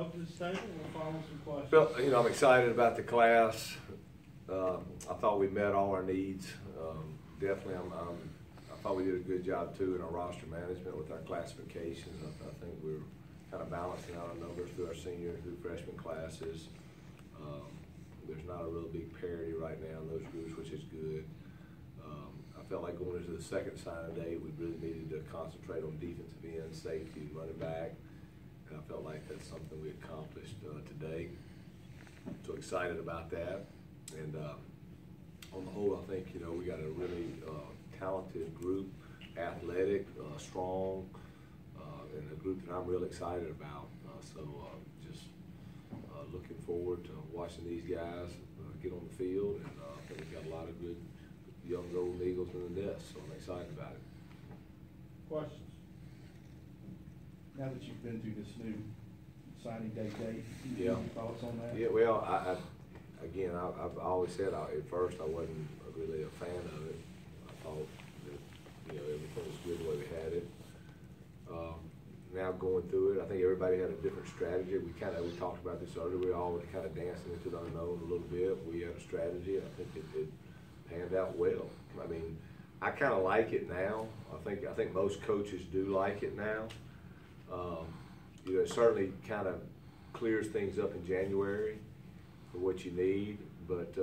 Up to this table, we'll follow some questions. Phil, I'm excited about the class. I thought we met all our needs. Definitely, I thought we did a good job too in our roster management with our classifications. I think we were kind of balancing out our numbers through our senior and through freshman classes. There's not a real big parity right now in those groups, which is good. I felt like going into the second signing day, we really needed to concentrate on defensive end, safety, running back. And I felt like that's something we accomplished today. So excited about that. And on the whole, I think we got a really talented group, athletic, strong, and a group that I'm really excited about. Just looking forward to watching these guys get on the field, and I think we've got a lot of good young golden eagles in the nest, so I'm excited about it. Questions? Now that you've been through this new signing day date, Yeah. any thoughts on that? Yeah, well, I've always said at first I wasn't really a fan of it. I thought that everything was good the way we had it. Now going through it, I think everybody had a different strategy. We talked about this earlier. We all were kind of dancing into the unknown a little bit. We had a strategy. I think it panned out well. I mean, I kind of like it now. I think most coaches do like it now. It certainly kind of clears things up in January for what you need, but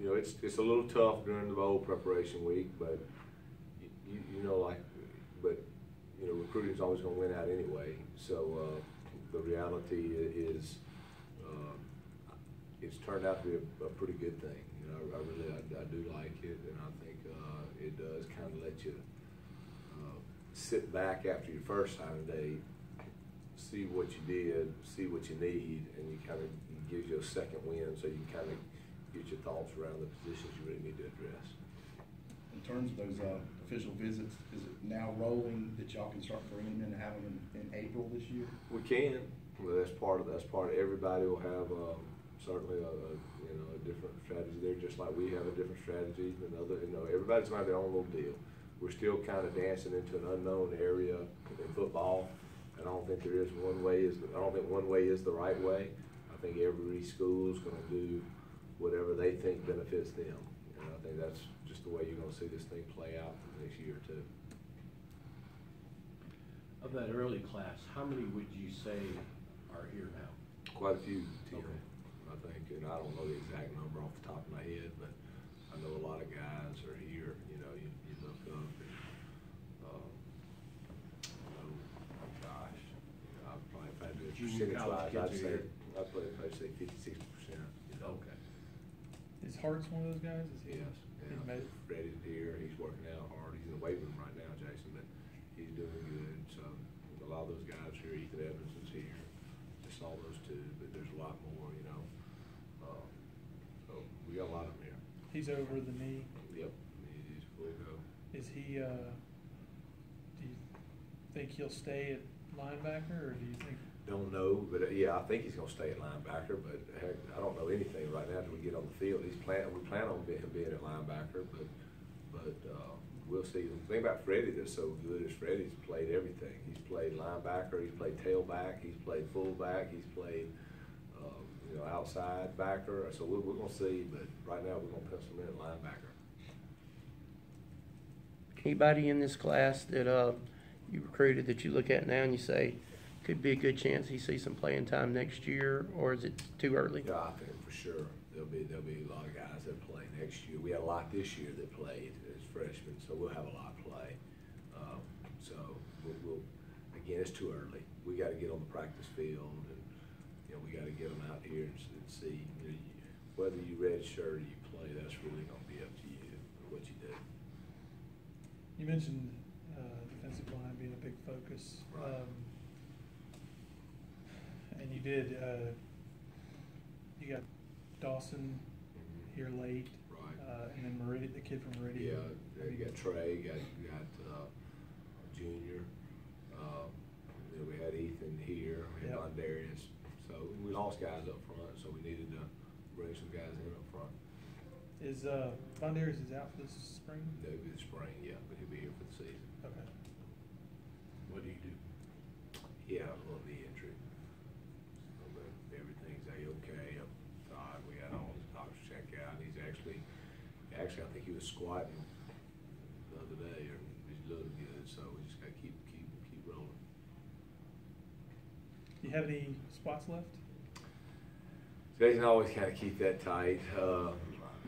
it's a little tough during the bowl preparation week. But recruiting's always going to win out anyway. So the reality is, it's turned out to be a pretty good thing. I do like it, and I think it does kind of let you sit back after your first signing day, see what you did, see what you need, and it gives you a second win, so you can kind of get your thoughts around the positions you really need to address. In terms of those official visits, is it now rolling that y'all can start bringing them in and have them in April this year? We can. Well, that's part of. Everybody will have certainly a different strategy there, just like we have a different strategy. Everybody's going to have their own little deal. We're still kind of dancing into an unknown area in football, and I don't think there is one way. I don't think one way is the right way. I think every school is going to do whatever they think benefits them. And I think that's just the way you're going to see this thing play out for the next year or two. Of that early class, how many would you say are here now? Quite a few, Tim. Okay. I think, and I don't know the exact number off the top of my head, but I know a lot of guys are here. You look up and, I'd probably, if I had to do percentage-wise, I'd probably say 50–60%. Okay. Is Hart's one of those guys? Is he? Yes. He's made it? Freddie's here. He's working out hard. He's in the weight room right now, Jason, but he's doing good. So a lot of those guys here. Ethan Evans is here. Just saw those two, but there's a lot more. So we got a lot of them here. He's over the knee. Yep. He's full go. Is he? Do you think he'll stay at linebacker, or do you think? Don't know, but yeah, I think he's going to stay at linebacker. But heck, I don't know anything right now until we get on the field. We plan on him being at linebacker, but we'll see. The thing about Freddie that's so good is Freddie's played everything. He's played linebacker, he's played tailback, he's played fullback, he's played outside backer. So we're going to see. But right now we're going to pencil him in at linebacker. Anybody in this class that you recruited that you look at now and you say could be a good chance he sees some playing time next year, or is it too early? Yeah, I think for sure there'll be a lot of guys that play next year. We had a lot this year that played as freshmen, so we'll have a lot to play. So we'll again, it's too early. We got to get on the practice field, and we got to get them out here and see whether you redshirt or you play. That's really going to be up to you what you do. You mentioned defensive line being a big focus. Right. And you did, you got Dawson here late. Right. And then the kid from Meridian. Yeah, you got Trey, you got Junior. We had Ethan here, we had Darius. So we lost guys up front, so we needed to bring some guys in up front. Is Darius is out for this spring? No, it'll be the spring, yeah, but he'll be here for the season. Okay. What do you do? Yeah, a little knee injury. actually, I think he was squatting the other day, or he's looking good, so we just gotta keep rolling. Do you have any spots left? Jason always kind of keep that tight.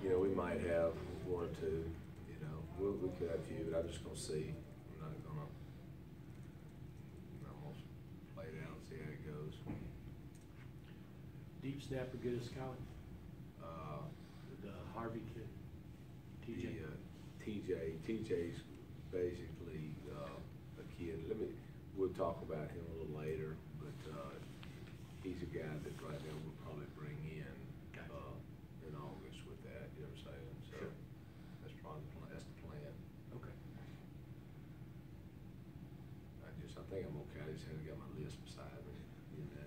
You know, we might have one or two. You know, we could have a few, but I'm just gonna see. I'm not gonna play it out and see how it goes. Deep snapper get a scout? The Harvey kid? TJ? TJ's basically a kid. We'll talk about him a little later, but he's a guy that right now we'll probably bring in in August with that. You know what I'm saying? So Sure. that's the plan. Okay. I think I'm okay. I just haven't got my list beside me. You know,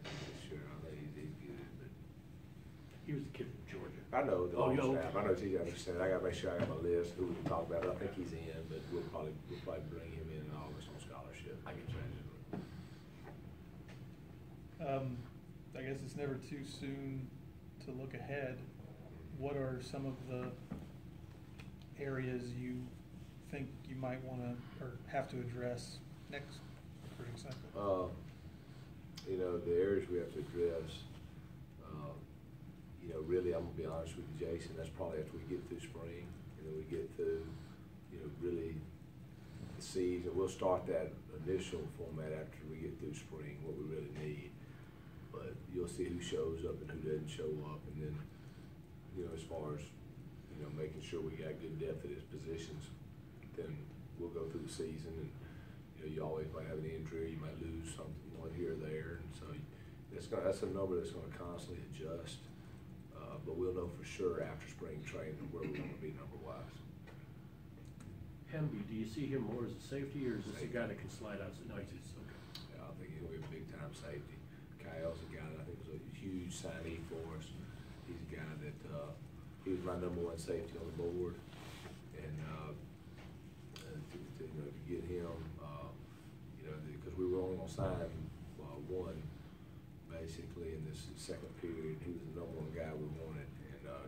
sure, I think he's good, but. He was the kid from Georgia. I know the Oh, whole yeah, staff. okay. I know TJ understand. I gotta make sure I got my list, who we can talk about. I think he's in, but we'll probably bring him in August on scholarship. I get you. I guess it's never too soon to look ahead. What are some of the areas you think you might wanna, or have to address next recruiting cycle? You know, the areas we have to address, you know, really, I'm gonna be honest with you, Jason, that's probably after we get through spring, you know, we get through, you know, really the season. We'll start that initial format after we get through spring, what we really need. But you'll see who shows up and who doesn't show up, and then, you know, as far as, you know, making sure we got good depth at his positions, then we'll go through the season, and, you know, you always might have an injury, you might lose something, one here or there, and so that's a number that's gonna constantly adjust. But we'll know for sure after spring training where we're gonna be number-wise. Hemby, do you see him more as a safety, or is this a guy that can slide out? No, he's just, okay. Yeah, I think he'll be a big-time safety. Kyle's a guy that I think was a huge signee for us. He's a guy that, he was my #1 safety on the board. And, to get him, you know, because we were only gonna sign, one, basically, in this second period. He was the #1 guy we wanted, and,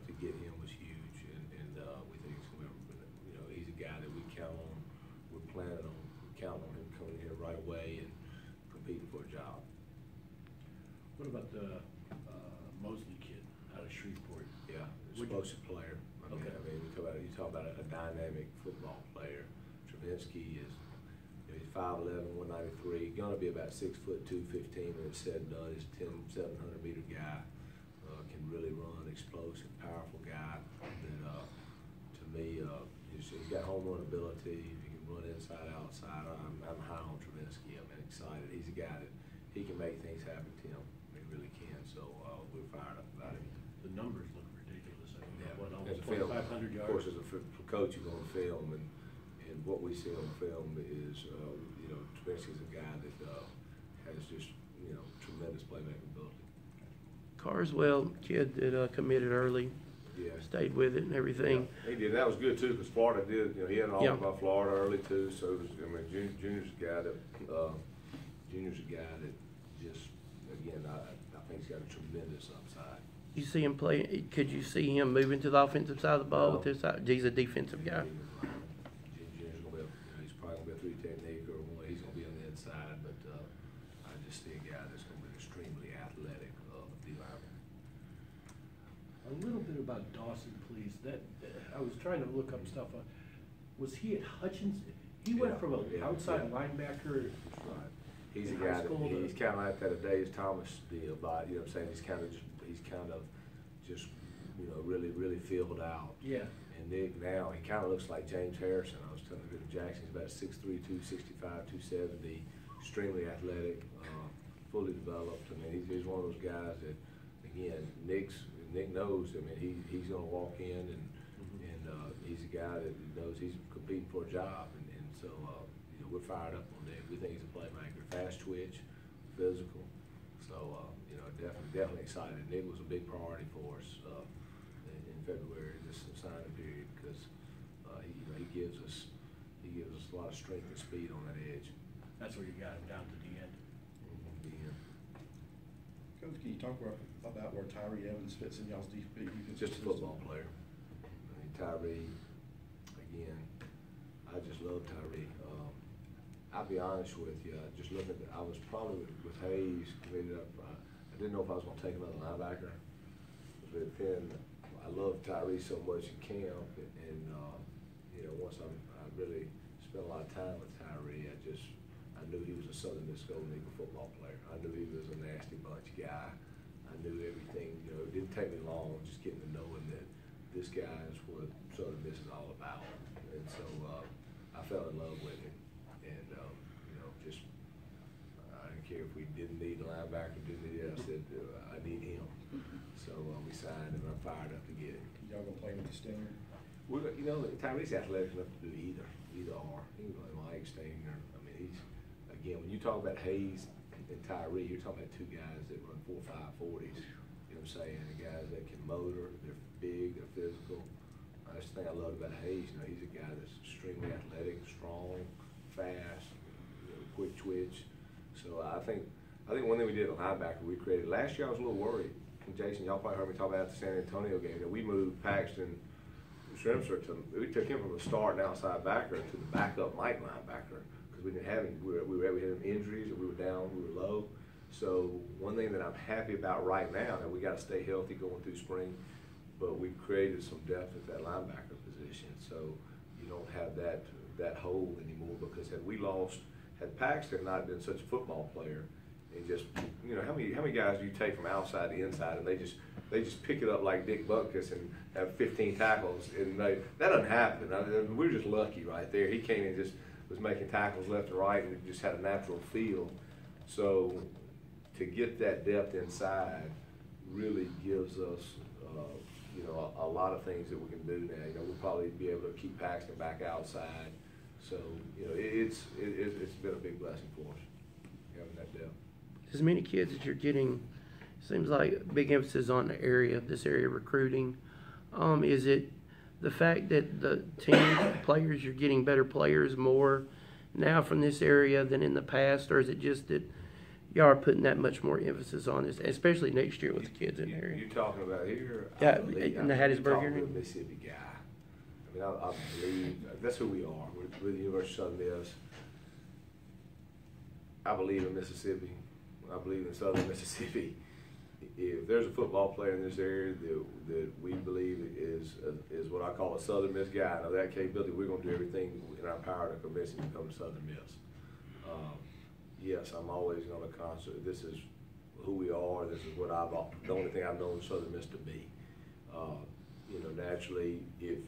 to get him was huge, and we think it's gonna be, you know, he's a guy that we count on. We're planning on counting on him coming here right away and competing for a job. What about the Mosley kid out of Shreveport? Yeah, Would you- explosive player. Okay. You talk about a dynamic football player. Travinsky is, you know, he's 5'11", 193, gonna be about 6'2", 215 when it's said and done. He's a 700-meter guy. Can really run, explosive, powerful guy. That to me, he's got home run ability. He can run inside, outside. I'm high on Travinsky. I'm excited. He's a guy that he can make things happen, Tim. He really can. So we're fired up about him. The numbers look ridiculous. I mean, Yeah, what, as almost a film, 2,500 yards? of course, as a coach, you're going to film, and what we see on film is, you know, Travinsky's a guy that has just, you know, tremendous playmaking ability. Carswell, kid that committed early, Yeah. stayed with it and everything. Yeah, he did. That was good too, because Florida did. You know, he had an offer Yeah. about Florida early too. So it was, I mean, Junior's a guy that just, again, I think he's got a tremendous upside. You see him play, could you see him moving to the offensive side of the ball No. with this side? He's a defensive guy. Junior's gonna be, he's probably gonna be a 3 technique or one. He's gonna be on the inside, but I just see a guy that's gonna be extremely athletic, D-lineman. A little bit about Dawson, please. That I was trying to look up stuff. Was he at Hutchinson? He went from an outside linebacker. That's right. He's a In guy high that, school, he's kind of like that Adayes Thomas deal, but, you know what I'm saying, he's kind of just, you know, really filled out. Yeah. And Nick now, he kind of looks like James Harrison. I was telling you, Jackson, he's about 6'3", 265, 270, extremely athletic, fully developed. I mean, he's one of those guys that, again, Nick knows. I mean, he's going to walk in and he's a guy that knows he's competing for a job, and so you know, we're fired up on Nick. We think he's a playmaker, fast twitch, physical. So you know, definitely excited. Nick was a big priority for us in February, this signing period, because he gives us a lot of strength and speed on that edge. That's where you got him down to the end. Coach, can you talk about where Tyree Evans fits in y'all's defense? Just a football player. I mean, Tyree, again. I just love Tyree. I'll be honest with you, just looking at I was probably with Hayes committed up. I didn't know if I was going to take another linebacker, but then I love Tyree so much in camp, and you know, once I really spent a lot of time with Tyree, I knew he was a Southern Miss Golden Eagle football player. I knew he was a nasty bunch guy. I knew everything. You know, it didn't take me long just getting to knowing that this guy is what Southern Miss is all about, and so I fell in love with him. And you know, just I didn't care if we didn't need a linebacker, didn't need it. I said I need him. So we signed him. I'm fired up to get him. Y'all gonna play with the Stinger? You know, Tyree's athletic enough to do either or. He can play Mike Stinger. I mean, he's again when you talk about Hayes and Tyree, you're talking about two guys that run 4.5 40s. You know what I'm saying? The guys that can motor, they're big, they're physical. That's the thing I love about Hayes. You know, he's a guy that's extremely athletic, strong, fast, you know, quick twitch. So I think one thing we did at linebacker, we created last year. I was a little worried. And Jason, y'all probably heard me talk about the San Antonio game. That we moved Paxton Schrimser we took him from a start and outside backer to the backup Mike linebacker because we didn't have him. We had injuries, or we were down, we were low. So one thing that I'm happy about right now, that we got to stay healthy going through spring, but we've created some depth at that linebacker position. So you don't have that hole anymore, because had Paxton not been such a football player, and just, you know, how many guys do you take from outside to inside, and they just pick it up like Dick Butkus and have 15 tackles, and that doesn't happen. We're just lucky right there. He came and just was making tackles left and right, and just had a natural feel. So to get that depth inside really gives us, you know, a lot of things that we can do now. You know, we'll probably be able to keep Paxton back outside. So, you know, it's been a big blessing for us, having that depth. As many kids that you're getting, seems like a big emphasis on this area recruiting. Is it the fact that the team players, you're getting better players more now from this area than in the past, or is it just that y'all are putting that much more emphasis on this, especially next year with the kids in the area? You talking about here? Yeah, in the Hattiesburg area? I'm a Mississippi guy. I mean, I believe that's who we are. We're the University of Southern Miss. I believe in Mississippi. I believe in Southern Mississippi. If there's a football player in this area that we believe is what I call a Southern Miss guy, now that capability, we're going to do everything in our power to convince him to come to Southern Miss. Yes, I'm always going to concert. This is who we are. This is what the only thing I've known Southern Miss to be. You know, naturally, if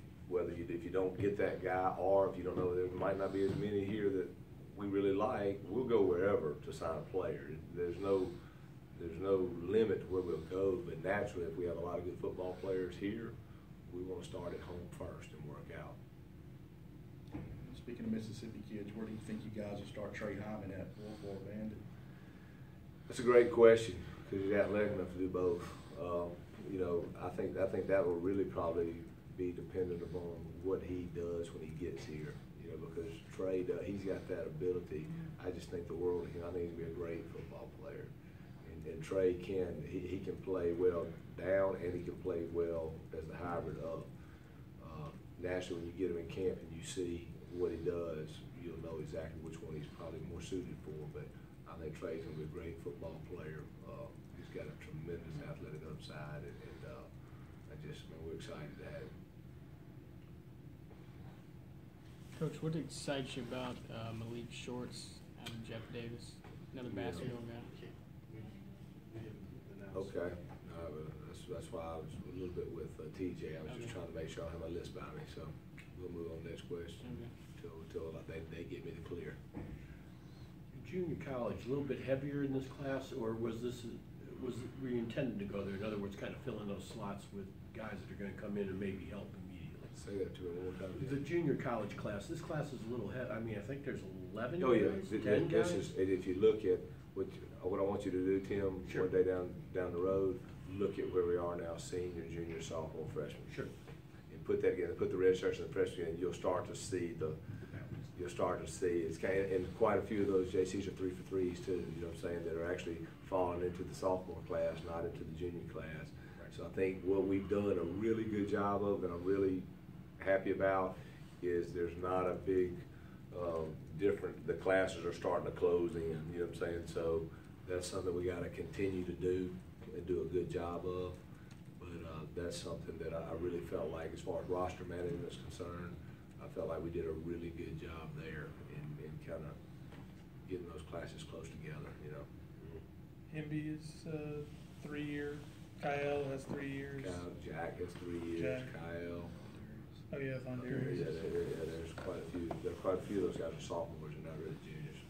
you don't get that guy, or if you don't know, there might not be as many here that we really like, we'll go wherever to sign a player. There's no limit to where we'll go, but naturally, if we have a lot of good football players here, we want to start at home first and work out. Speaking of Mississippi kids, where do you think you guys will start Trey Hyman at? War Bandit? That's a great question, because he's athletic enough to do both. You know, I think that will really probably be dependent upon what he does when he gets here. You know, because Trey, he's got that ability. I just think the world of him. I think he's gonna be a great football player. And Trey he can play well down, and he can play well as the hybrid up. Naturally, when you get him in camp and you see what he does, you'll know exactly which one he's probably more suited for. But I think Trey's gonna be a great football player. He's got a tremendous athletic upside, and we're excited to have him. Coach, what excites you about Malik Shorts out of Jeff Davis, another basketball guy? Okay, that's why I was a little bit with TJ. I was just trying to make sure I have my list by me. So we'll move on to the next question until they give me the clear. Junior college, a little bit heavier in this class, or were you intended to go there? In other words, kind of fill in those slots with guys that are going to come in and maybe help immediately. Say that to me one more time. The junior college class. This class is a little heavy. I mean, I think there's 11 Oh yeah, guys, 10 guys. if you look at what I want you to do, Tim, Sure. one day down the road, look at where we are now, senior, junior, sophomore, freshman. Sure. And put that together, put the red shirts and the freshmen in, you'll start to see it's kind of, and quite a few of those JCs are 3 for 3s too, you know what I'm saying, that are actually falling into the sophomore class, not into the junior class. Right. So I think what we've done a really good job of, and I'm really happy about, is there's not a big, different, the classes are starting to close in, you know what I'm saying? So that's something we gotta continue to do and do a good job of. But, that's something that I really felt like, as far as roster management is concerned, I felt like we did a really good job there in kind of getting those classes close together, you know. Hemby is 3-year. Kyle has 3 years. Kyle, Jack has 3 years, Jack. Kyle. Oh yeah, Von Yeah, Darius. there's quite a few, there are quite a few of those guys are sophomores and not really juniors.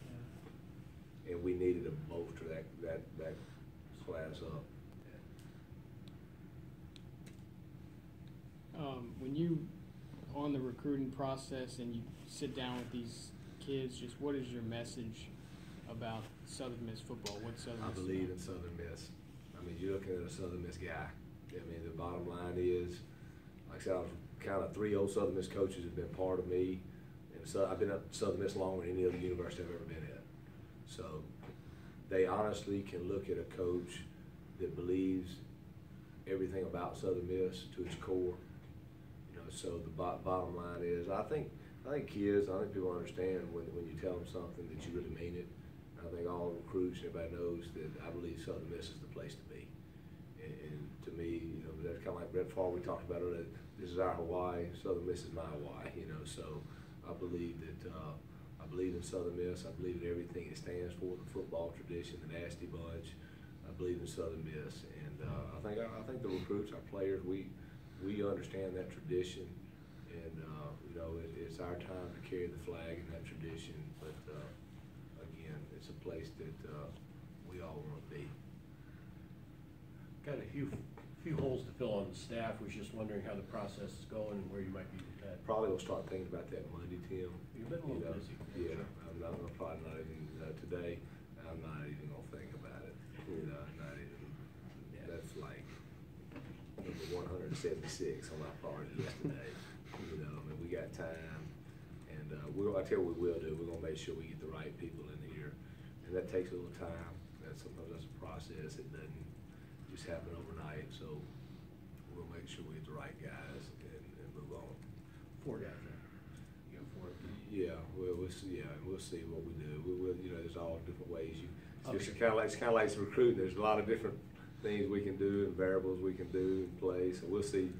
Yeah. And we needed to bolster that class up. When you on the recruiting process and you sit down with these kids, just what is your message about Southern Miss football? What Southern I Miss? believe in Southern Miss. I mean, you're looking at a Southern Miss guy. I mean, the bottom line is, like I said, I was kind of 3 old Southern Miss coaches have been part of me, and so I've been at Southern Miss longer than any other university I've ever been at. So they honestly can look at a coach that believes everything about Southern Miss to its core. You know, so the bottom line is, I think kids, I think people understand when you tell them something that you really mean it. I think all recruits, everybody knows that I believe Southern Miss is the place to be. And to me, you know, that's kind of like Brett Favre, we talked about earlier. This is our Hawaii. Southern Miss is my Hawaii. You know, so I believe that I believe in Southern Miss. I believe in everything it stands for, the football tradition, the Nasty Bunch. I believe in Southern Miss, and I think the recruits, our players, we understand that tradition, and you know, it's our time to carry the flag in that tradition. But again, it's a place that we all want to be. Got a few holes to fill on the staff. Was just wondering how the process is going and where you might be with that. Probably will start thinking about that Monday, Tim. You've been a little busy. Yeah, I'm probably not even today. I'm not even gonna think about it. You know, not even. That's like number 176 on my priority list today. You know, I mean, we got time, and I tell you what we will do. We're gonna make sure we get the right people in here, and that takes a little time. And sometimes that's a process. It doesn't just happen overnight. So we'll make sure we get the right guys and move on. 4 guys, right? You got 4. Yeah, we'll see. Yeah, we'll see what we do. We'll you know, there's all different ways. It's Okay. kind of like some recruiting. There's a lot of different things we can do and variables we can do and play. So we'll see.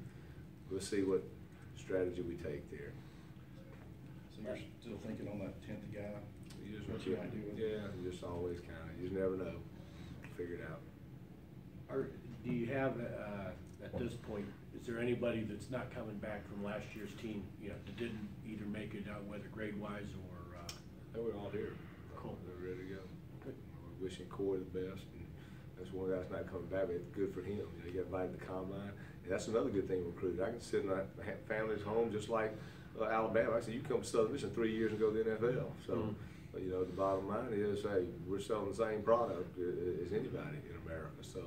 We'll see what strategy we take there. So you're still thinking on that 10th guy? You just, What you might do with it? yeah, you just always kind of. You just never know. Figure it out. Do you have at this point? Is there anybody that's not coming back from last year's team? You know, that didn't either make it out, whether grade wise or. They were all here. Cool. They're ready to go. We're wishing Corey the best, and that's one guy's not coming back, but it's good for him. You know, he got invited to the combine, and that's another good thing with recruiting. I can sit in a family's home just like Alabama. I said, you come to Southern Miss in 3 years and go to the NFL. So, you know, the bottom line is, hey, we're selling the same product as anybody in America. So,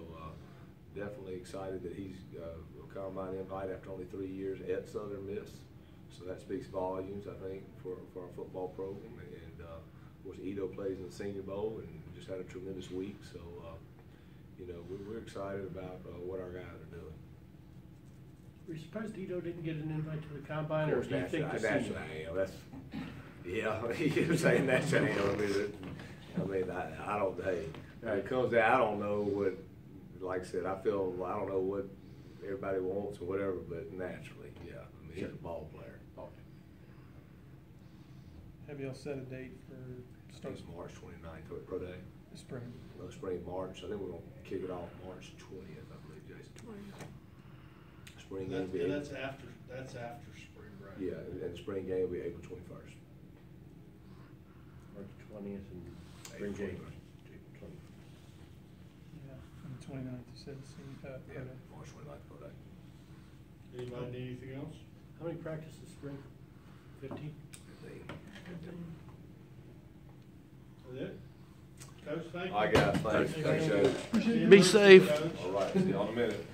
definitely excited that he's a combine invite after only 3 years at Southern Miss. So that speaks volumes, I think, for our football program. And of course, Ito plays in the Senior Bowl and just had a tremendous week. So, you know, we're excited about what our guys are doing. Were you surprised Ito didn't get an invite to the combine, or do you think the that's senior? I am. That's yeah. You're saying that's I am. I mean, I don't. Hey, when it comes to, I don't know what. Like I said, I don't know what everybody wants or whatever, but naturally, yeah. I mean, he's a ball player. Have y'all set a date for start It's March 29th, pro day. spring? No, spring, March. I think we're gonna kick it off March 20th, I believe, Jason. Spring game will be That's after spring break. yeah, and the spring game will be April 21st. March 20th and spring April game. 21st. Yeah, on the 29th, you said Yeah, pro day. March 29th, pro day. Anybody need anything else? How many practices spring? 15? That's it? Coach, thank you. All right, guys, thanks. Thank you. Appreciate it. See you Be Thursday, safe. Coach. All right, see you in a minute.